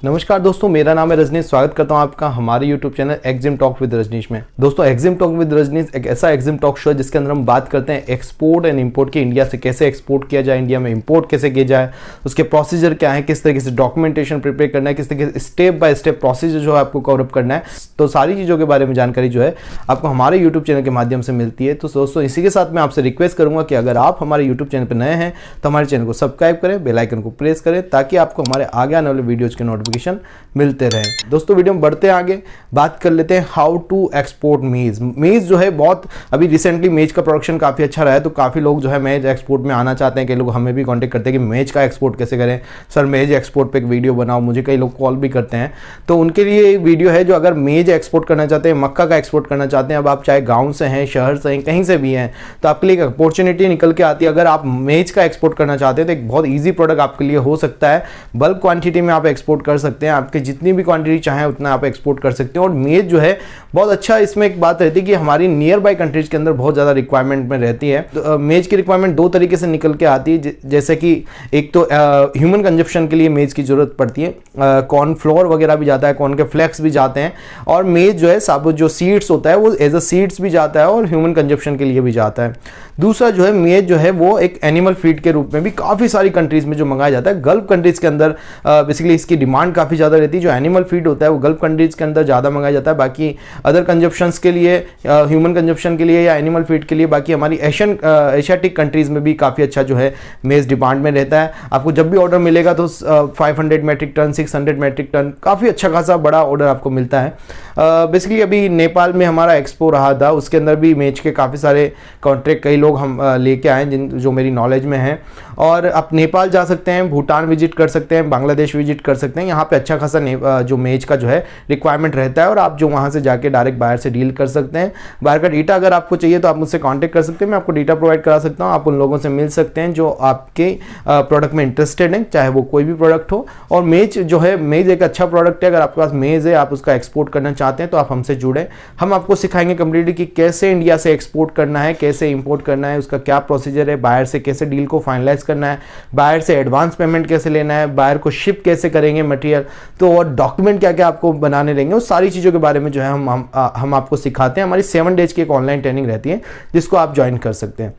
नमस्कार दोस्तों, मेरा नाम है रजनीश। स्वागत करता हूं आपका हमारे YouTube channel EXIM talk with Rajneesh में। दोस्तों, एक्जिम टॉक विद रजनीश एक ऐसा एक्जिम टॉक शो है जिसके अंदर हम बात करते हैं एक्सपोर्ट एंड इंपोर्ट की। इंडिया से कैसे एक्सपोर्ट किया जाए, इंडिया में इंपोर्ट कैसे किया जाए, उसके प्रोसीजर क्या है, किस तरीके से डॉक्यूमेंटेशन प्रिपेयर करना है, किस तरीके से स्टेप बाय स्टेप प्रोसीजर जो है आपको कवर अप करना है। तो सारी चीज़ों के बारे में जानकारी जो है आपको हमारे यूट्यूब चैनल के माध्यम से मिलती है। तो दोस्तों, इसी के साथ मैं आपसे रिक्वेस्ट करूंगा कि अगर आप हमारे यूट्यूब चैनल पर नए हैं तो हमारे चैनल को सब्सक्राइब करें, बेल आइकन को प्रेस करें ताकि आपको हमारे आगे आने वाले वीडियोज़ के नोटिफिकेशन मिलते रहे। दोस्तों, वीडियो में बढ़ते हैं आगे, बात कर लेते हैं हाउ टू एक्सपोर्ट मेज। मेज जो है बहुत अभी रिसेंटली मेज का प्रोडक्शन काफ़ी अच्छा रहा है, तो काफ़ी लोग जो है मेज एक्सपोर्ट में आना चाहते हैं। कई लोग हमें भी कांटेक्ट करते हैं कि मेज का एक्सपोर्ट कैसे करें, सर मेज एक्सपोर्ट पे एक वीडियो बनाओ। मुझे कई लोग कॉल भी करते हैं, तो उनके लिए एक वीडियो है जो अगर मेज एक्सपोर्ट करना चाहते हैं, मक्का का एक्सपोर्ट करना चाहते हैं, अब आप चाहे गाँव से हैं, शहर से हैं, कहीं से भी हैं, तो आपके लिए एक अपॉर्चुनिटी निकल के आती है। अगर आप मेज का एक्सपोर्ट करना चाहते हैं तो एक बहुत ईजी प्रोडक्ट आपके लिए हो सकता है। बल्क क्वांटिटी में आप एक्सपोर्ट कर सकते हैं, आपके जितनी भी क्वांटिटी चाहे उतना आप एक्सपोर्ट कर सकते हैं। और मेज जो है बहुत अच्छा, इसमें एक बात रहती है कि हमारी नियर बाय कंट्रीज के अंदर बहुत ज़्यादा रिक्वायरमेंट में रहती है। तो मेज की रिक्वायरमेंट दो तरीके से निकल के आती है, जैसे कि एक तो ह्यूमन कंजप्शन के लिए मेज की जरूरत पड़ती है, कॉर्न फ्लोर वगैरह भी जाता है, कॉर्न के फ्लेक्स भी जाते हैं, और मेज जो है साबुत जो सीड्स होता है वो एज अ सीड्स भी जाता है और ह्यूमन कंजप्शन के लिए भी जाता है। दूसरा जो है मेज जो है वो एक एनिमल फीड के रूप में भी काफ़ी सारी कंट्रीज में जो मंगाया जाता है। गल्फ कंट्रीज के अंदर बेसिकली इसकी डिमांड काफ़ी ज़्यादा रहती है। जो एनिमल फीड होता है वो गल्फ कंट्रीज के अंदर ज़्यादा मंगाया जाता है। बाकी अदर कंजप्शंस के लिए, ह्यूमन कंजप्शन के लिए या एनिमल फीड के लिए, बाकी हमारी एशियाटिक कंट्रीज में भी काफ़ी अच्छा जो है मेज डिमांड में रहता है। आपको जब भी ऑर्डर मिलेगा तो 500 मेट्रिक टन, 600 मेट्रिक टन, काफ़ी अच्छा खासा बड़ा ऑर्डर आपको मिलता है। बेसिकली अभी नेपाल में हमारा एक्सपो रहा था, उसके अंदर भी मेज के काफ़ी सारे कॉन्ट्रैक्ट कई लोग हम लेके आए जो मेरी नॉलेज में हैं। और आप नेपाल जा सकते हैं, भूटान विजिट कर सकते हैं, बांग्लादेश विजिट कर सकते हैं। यहाँ पे अच्छा खासा जो मेज का जो है रिक्वायरमेंट रहता है और आप जो वहाँ से जाके डायरेक्ट बायर से डील कर सकते हैं। बायर का डेटा अगर आपको चाहिए तो आप मुझसे कांटेक्ट कर सकते हैं, मैं आपको डेटा प्रोवाइड करा सकता हूँ। आप उन लोगों से मिल सकते हैं जो आपके प्रोडक्ट में इंटरेस्टेड हैं, चाहे वो कोई भी प्रोडक्ट हो। और मेज जो है, मेज एक अच्छा प्रोडक्ट है। अगर आपके पास मेज है, आप उसका एक्सपोर्ट करना चाहते हैं तो आप हमसे जुड़ें। हम आपको सिखाएंगे कंप्लीटली कि कैसे इंडिया से एक्सपोर्ट करना है, कैसे इंपोर्ट करना है, उसका क्या प्रोसीजर है, बायर से कैसे डील को फाइनलाइज करना है, बायर से एडवांस पेमेंट कैसे लेना है, बायर को शिप कैसे करेंगे मटेरियल, तो और डॉक्यूमेंट क्या क्या आपको बनाने रहेंगे, उस सारी चीज़ों के बारे में जो है हम आपको सिखाते हैं। हमारी 7 डेज की एक ऑनलाइन ट्रेनिंग रहती है जिसको आप ज्वाइन कर सकते हैं।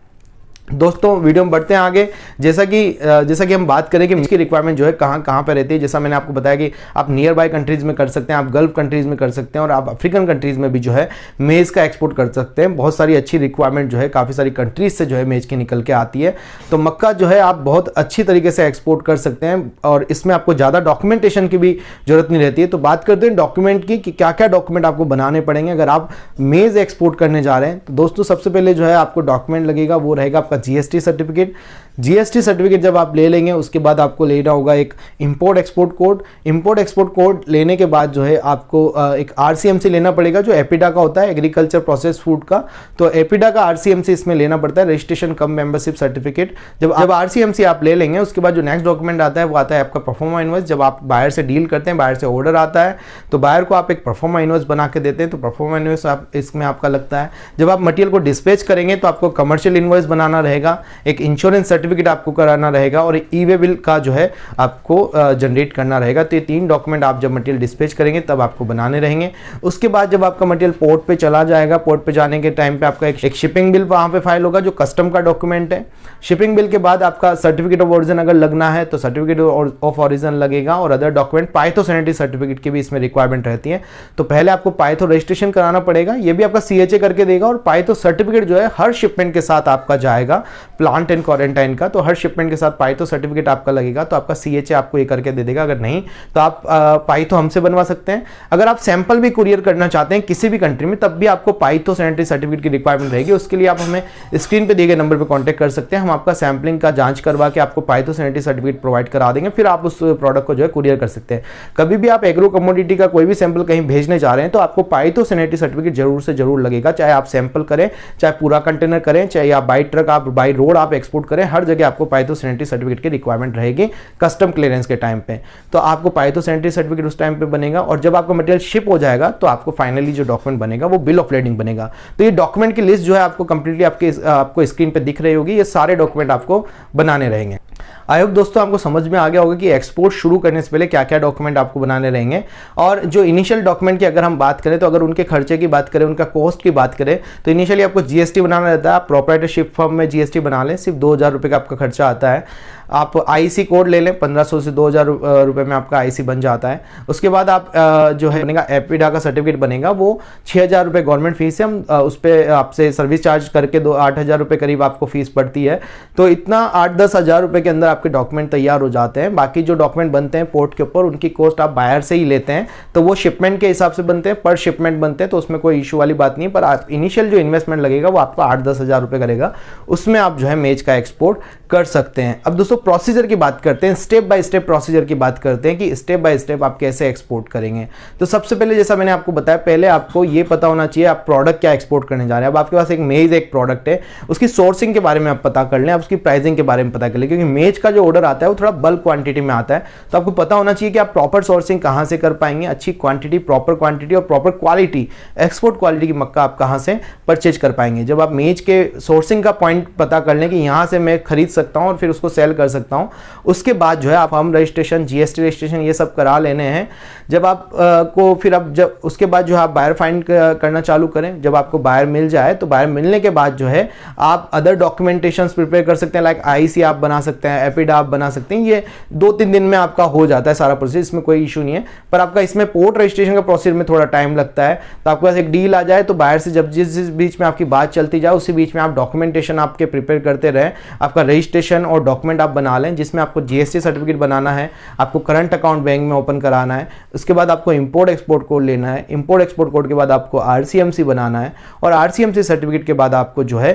दोस्तों, वीडियो में बढ़ते हैं आगे। जैसा कि हम बात करें कि इसकी रिक्वायरमेंट जो है कहाँ पे रहती है। जैसा मैंने आपको बताया कि आप नियर बाय कंट्रीज में कर सकते हैं, आप गल्फ कंट्रीज में कर सकते हैं, और आप अफ्रीकन कंट्रीज में भी जो है मेज का एक्सपोर्ट कर सकते हैं। बहुत सारी अच्छी रिक्वायरमेंट जो है काफ़ी सारी कंट्रीज से जो है मेज की निकल के आती है। तो मक्का जो है आप बहुत अच्छी तरीके से एक्सपोर्ट कर सकते हैं और इसमें आपको ज़्यादा डॉक्यूमेंटेशन की भी जरूरत नहीं रहती है। तो बात करते हैं डॉक्यूमेंट की कि क्या क्या डॉक्यूमेंट आपको बनाने पड़ेंगे अगर आप मेज एक्सपोर्ट करने जा रहे हैं। तो दोस्तों, सबसे पहले जो है आपको डॉक्यूमेंट लगेगा वो रहेगा आपका जीएसटी सर्टिफिकेट। जीएसटी सर्टिफिकेट जब आप ले लेंगे उसके बाद आपको लेना होगा एक import export code. Import export code लेने के बाद जो है आपको एक आरसीएमसी लेना पड़ेगा जो एपिडा का होता है, एग्रीकल्चर प्रोसेस फूड का। तो एपिडा का आरसीएमसी इसमें लेना पड़ता है, रजिस्ट्रेशन कम मेंबरशिप सर्टिफिकेट। जब आरसीएमसी आप ले लेंगे उसके बाद जो नेक्स्ट डॉक्यूमेंट आता है वो आता है आपका परफॉर्मा इनवॉइस। जब आप बायर से डील करते हैं, बायर से ऑर्डर आता है तो बायर को आप एक परफॉर्मा इनवॉइस बना के देते हैं, तो परफॉर्मा इनवॉइस आप इसमें आपका लगता है। जब आप मटेरियल को डिस्पैच करेंगे तो आपको कमर्शियल इनवॉइस बनाना रहेगा, एक इंश्योरेंस सर्टिफिकेट आपको कराना रहेगा और ई वे बिल का जो है आपको जनरेट करना रहेगा। तो ये 3 डॉक्यूमेंट आप जब मटेरियल डिस्पैच करेंगे तब आपको बनाने रहेंगे। उसके बाद जब आपका मटेरियल पोर्ट पे चला जाएगा, पोर्ट पे जाने के टाइम पे आपका एक शिपिंग बिल वहां पे फाइल होगा जो कस्टम का डॉक्यूमेंट है। शिपिंग बिल के बाद आपका सर्टिफिकेट ऑफ ओरिजिन अगर लगना है तो सर्टिफिकेट ऑफ ओरिजिन लगेगा, और अदर डॉक्यूमेंट पाइथो सैनिटरी सर्टिफिकेट की भी इसमें रिक्वायरमेंट रहती है। तो पहले आपको पाइथो रजिस्ट्रेशन कराना पड़ेगा, ये भी आपका सीएचए करके देगा, और पाइथो सर्टिफिकेट जो है हर शिपमेंट के साथ आपका जाएगा प्लांट एंड क्वारंटाइन का। तो हर शिपमेंट के साथ पाइथो सर्टिफिकेट आपका लगेगा, तो आपका सीएचए आपको ये करके दे देगा। अगर नहीं तो आप पाइथो हमसे बनवा सकते हैं। अगर आप सैंपल भी कुरियर करना चाहते हैं किसी भी कंट्री में, तब भी आपको पाइथो सैनिटरी सर्टिफिकेट की रिक्वायरमेंट रहेगी। उसके लिए आप हमें स्क्रीन पे दिए गए नंबर पे कांटेक्ट कर सकते हैं। हम आपका सैंपलिंग का जांच करवा के आपको पाइथो सैनिटरी सर्टिफिकेट प्रोवाइड करा देंगे, फिर आप उस प्रोडक्ट को जो है कुरियर कर सकते हैं। कभी भी आप एग्रो कमोडिटी का कोई भी सैंपल कहीं भेजने जा रहे हैं तो आपको पाइथो सैनिटरी सर्टिफिकेट जरूर से जरूर लगेगा, चाहे आप सैंपल करें, चाहे पूरा कंटेनर करें, चाहे आप बाई ट्रक, आप बाई रोड आप एक्सपोर्ट करें, हर जगह आपको पाइथो सैनिटरी सर्टिफिकेट की रिक्वायरमेंट रहेगी कस्टम क्लियरेंस के टाइम पे। तो आपको पाइथो सैनिटरी सर्टिफिकेट उस टाइम पे बनेगा, और जब आपका मटेरियल शिप हो जाएगा तो आपको फाइनली जो डॉक्यूमेंट बनेगा वो बिल ऑफ लेडिंग बनेगा। तो ये डॉक्यूमेंट की लिस्ट जो है आपको कंप्लीटली आपको स्क्रीन पे दिख रही होगी। ये सारे डॉक्यूमेंट आपको बनाने रहेंगे। आई होप दोस्तों आपको समझ में आ गया होगा कि एक्सपोर्ट शुरू करने से पहले क्या क्या डॉक्यूमेंट आपको बनाने रहेंगे। और जो इनिशियल डॉक्यूमेंट की अगर हम बात करें तो अगर उनके खर्चे की बात करें, उनका कॉस्ट की बात करें तो इनिशियली आपको जीएसटी बनाना रहता है। आप प्रोप्राइटरशिप फर्म में जीएसटी बना लें, सिर्फ 2000 रुपये का आपका खर्चा आता है। आप आईसी कोड ले लें, 1500 से 2000 रुपये में आपका आईसी बन जाता है। उसके बाद आप जो है बनेगा एपिडा का सर्टिफिकेट बनेगा, वो 6000 रुपये गवर्नमेंट फीस है। हम उस पर आपसे सर्विस चार्ज करके 8000 रुपये करीब आपको फीस पड़ती है। तो इतना 8-10 हज़ार रुपये के अंदर आपके डॉक्यूमेंट तैयार हो जाते हैं। बाकी जो डॉक्यूमेंट बनते हैं पोर्ट के ऊपर उनकी कॉस्ट आप बायर से ही लेते हैं, तो वो शिपमेंट के हिसाब से बनते हैं, पर शिपमेंट बनते हैं, तो उसमें कोई इशू वाली बात नहीं है। पर आप इनिशियल जो इन्वेस्टमेंट लगेगा वो आपको 8-10 हज़ार रुपये करेगा, उसमें आप जो है मेज का एक्सपोर्ट कर सकते हैं। अब दोस्तों प्रोसीजर की बात करते हैं, स्टेप बाय स्टेप प्रोसीजर की बात करते हैं कि स्टेप बाय स्टेप आप कैसे एक्सपोर्ट करेंगे। तो सबसे पहले जैसा मैंने आपको बताया, पहले आपको ये पता होना चाहिए आप प्रोडक्ट क्या एक्सपोर्ट करने जा रहे हैं। अब आपके पास एक मेज एक प्रोडक्ट है, उसकी सोर्सिंग के बारे में आप पता कर लें, आप उसकी प्राइसिंग के बारे में पता कर लें, क्योंकि मेज का जो ऑर्डर आता है वो थोड़ा बल्क क्वांटिटी में आता है। तो आपको पता होना चाहिए कि आप प्रॉपर सोर्सिंग कहां से कर पाएंगे, अच्छी क्वांटिटी, प्रॉपर क्वांटिटी और प्रॉपर क्वालिटी, एक्सपोर्ट क्वालिटी की मक्का आप कहां से परचेज कर पाएंगे। जब आप मेज के सोर्सिंग का पॉइंट पता कर लें कि यहां से मैं खरीद सकता हूं और फिर उसको सेल कर सकता हूं, उसके बाद जो है आप फर्म रजिस्ट्रेशन, जीएसटी रजिस्ट्रेशन ये सब करा लेने हैं। जब आप को फिर अब जब उसके बाद जो है आप बायर फाइंड करना चालू करें। जब आपको बायर मिल जाए तो बायर मिलने के बाद जो है आप अदर डॉक्यूमेंटेशंस प्रिपेयर कर सकते हैं, लाइक आईसी आप बना सकते हैं, एपिडा आप बना सकते हैं। ये 2-3 दिन में आपका हो जाता है सारा प्रोसेस, इसमें कोई इशू नहीं है। पर आपका इसमें पोर्ट रजिस्ट्रेशन का प्रोसेस में थोड़ा टाइम लगता है। तो आपके पास एक डील आ जाए तो बायर से जब जिस बीच में आपकी बात चलती जाए उसी बीच में आप डॉक्यूमेंटेशन आपके प्रिपेयर करते रहें। आपका रजिस्ट्रेशन और डॉक्यूमेंट आप बना लें, जिसमें आपको जीएसटी सर्टिफिकेट बनाना है, आपको करंट अकाउंट बैंक में ओपन कराना है, उसके बाद आपको इंपोर्ट एक्सपोर्ट कोड लेना है, इंपोर्ट एक्सपोर्ट कोड के बाद आपको आरसीएमसी बनाना है, और आरसीएमसी सर्टिफिकेट के बाद आपको जो है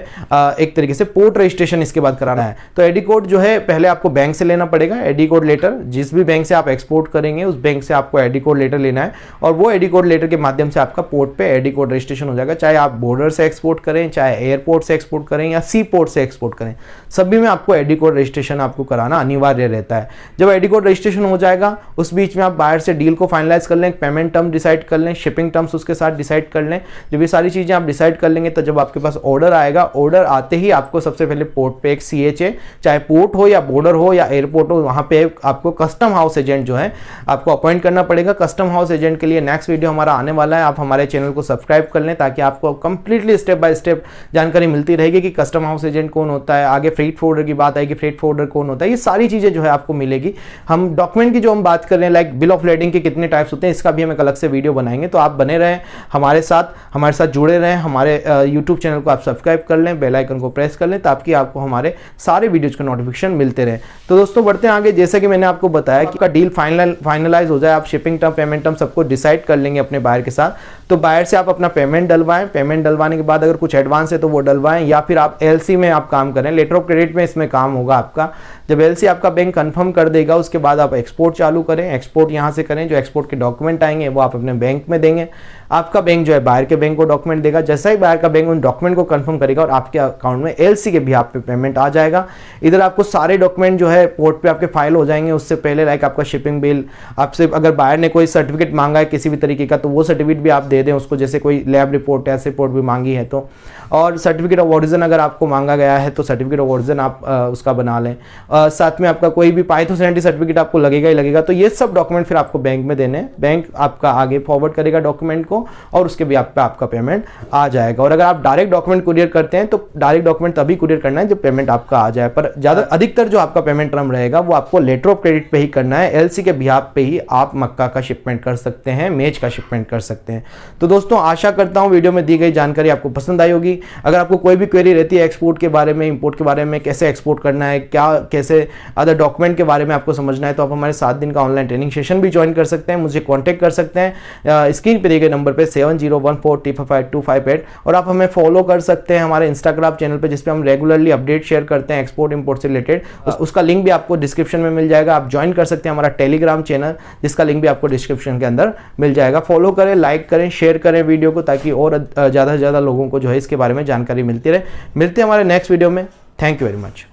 एक तरीके से पोर्ट रजिस्ट्रेशन इसके बाद कराना है। तो एडी कोड जो है पहले आपको बैंक से लेना पड़ेगा, एडी कोड लेटर, जिस भी बैंक से आप एक्सपोर्ट करेंगे उस बैंक से आपको एडी कोड लेटर लेना है, और वो एडी कोड लेटर के माध्यम से आपका पोर्ट पे एडी कोड रजिस्ट्रेशन हो जाएगा। चाहे आप बॉर्डर से एक्सपोर्ट करें, चाहे एयरपोर्ट से एक्सपोर्ट करें या सी पोर्ट से एक्सपोर्ट करें, सभी में आपको एडी कोड रजिस्ट्रेशन आपको कराना अनिवार्य रहता है। जब एडी कोड रजिस्ट्रेशन हो जाएगा उस बीच में आप बायर से डील को फाइनलाइज कर लें, पेमेंट टर्म डिसाइड कर लें, शिपिंग टर्म्स उसके साथ डिसाइड कर लें। जब ये सारी चीजें आप डिसाइड कर लेंगे तो जब आपके पास ऑर्डर आएगा, ऑर्डर आते ही आपको सबसे पहले पोर्ट पे एक सीएचए, चाहे पोर्ट हो या बॉर्डर हो या एयरपोर्ट हो, वहां पे आपको कस्टम हाउस एजेंट जो है आपको अपॉइंट करना पड़ेगा। कस्टम हाउस एजेंट के लिए नेक्स्ट वीडियो हमारा आने वाला है, आप हमारे चैनल को सब्सक्राइब कर लें ताकि आपको कंप्लीटली स्टेप बाय स्टेप जानकारी मिलती रहेगी कि कस्टम हाउस एजेंट कौन होता है। आगे फ्रेट फोर्डर की बात आएगी, फ्रेट फोर्डर कौन होता है, ये सारी चीजें जो है आपको मिलेगी। हम डॉक्यूमेंट की जो हम बात कर रहे हैं, लाइक बिल ऑफ लेडिंग के कितने टाइप्स होते हैं, इसका भी हम एक अलग से वीडियो बनाएंगे। तो आप बने रहें हमारे साथ जुड़े रहें, हमारे यूट्यूब चैनल को आप सब्सक्राइब कर लें, बेल आइकन को प्रेस कर लें ताकि आपको हमारे सारे वीडियोज के नोटिफिकेशन मिलते रहे। तो दोस्तों बढ़ते हैं आगे। जैसे कि मैंने आपको बताया कि डील फाइनलाइज हो जाए, आप शिपिंग टर्म, पेमेंट टर्म सबको डिसाइड कर लेंगे अपने बायर के साथ, तो बायर से आप अपना पेमेंट डलवाएं। पेमेंट डलवाने के बाद अगर कुछ एडवांस है तो वो डलवाएं, या फिर आप एलसी में आप काम करें, लेटर ऑफ क्रेडिट में इसमें काम होगा आपका। जब एलसी आपका बैंक कंफर्म कर देगा उसके बाद आप एक्सपोर्ट चालू करें, एक्सपोर्ट यहां से करें। जो एक्सपोर्ट के डॉक्यूमेंट आएंगे वो आप अपने बैंक में देंगे, आपका बैंक जो है बायर के बैंक को डॉक्यूमेंट देगा। जैसा ही बायर का बैंक उन डॉक्यूमेंट को कंफर्म करेगा और आपके अकाउंट में एलसी के भी आप पे पेमेंट आ जाएगा। इधर आपको सारे डॉक्यूमेंट जो है पोर्ट पे आपके फाइल हो जाएंगे उससे पहले, लाइक आपका शिपिंग बिल, आपसे अगर बायर ने कोई सर्टिफिकेट मांगा है किसी भी तरीके का तो वो सर्टिफिकेट भी आप दे दें उसको, जैसे कोई लैब रिपोर्ट, टेस्ट रिपोर्ट भी मांगी है तो, और सर्टिफिकेट ऑफ ओरिजिन अगर आपको मांगा गया है तो सर्टिफिकेट ऑफ ओरिजिन आप उसका बना लें। साथ में आपका कोई भी पाइथोसैनिटी सर्टिफिकेट आपको लगेगा ही लगेगा। तो ये सब डॉक्यूमेंट फिर आपको बैंक में देने, बैंक आपका आगे फॉरवर्ड करेगा डॉक्यूमेंट को और उसके भी आप पे आपका पेमेंट आ जाएगा। और अगर आप डायरेक्ट डॉक्यूमेंट कुरियर करते हैं तो डायरेक्ट डॉक्यूमेंट तभी कुरियर करना है जब पेमेंट आपका आ जाए, पर ज्यादा अधिकतर जो आपका पेमेंट टर्म रहेगा वो आपको लेटर ऑफ क्रेडिट पे ही करना है। एलसी के बिहाफ पे ही आप मक्का का शिपमेंट कर सकते हैं, मेज का शिपमेंट कर सकते हैं। तो दोस्तों आशा करता हूं वीडियो में दी गई जानकारी आपको पसंद आई होगी। अगर आपको कोई भी क्वेरी रहती है एक्सपोर्ट के बारे में, इंपोर्ट के बारे में, कैसे एक्सपोर्ट करना है, क्या कैसे अदर डॉक्यूमेंट के बारे में आपको समझना है, तो आप हमारे 7 दिन का ऑनलाइन ट्रेनिंग सेशन भी ज्वाइन कर सकते हैं, मुझे कॉन्टैक्ट कर सकते हैं स्क्रीन पे दिए गए नंबर पे 7014355258, और आप हमें फॉलो कर सकते हैं हमारे इंस्टाग्राम चैनल पे जिसपे हम रेगुलरली अपडेट शेयर करते हैं एक्सपोर्ट इंपोर्ट से रिलेटेड। उसका लिंक भी आपको डिस्क्रिप्शन में मिल जाएगा। आप ज्वाइन कर सकते हैं हमारा टेलीग्राम चैनल जिसका लिंक भी आपको डिस्क्रिप्शन के अंदर मिल जाएगा। फॉलो करें, लाइक करें, शेयर करें वीडियो को ताकि और ज़्यादा से ज़्यादा लोगों को जो है इसके बारे में जानकारी मिलती रहे। मिलते हैं हमारे नेक्स्ट वीडियो में। Thank you very much.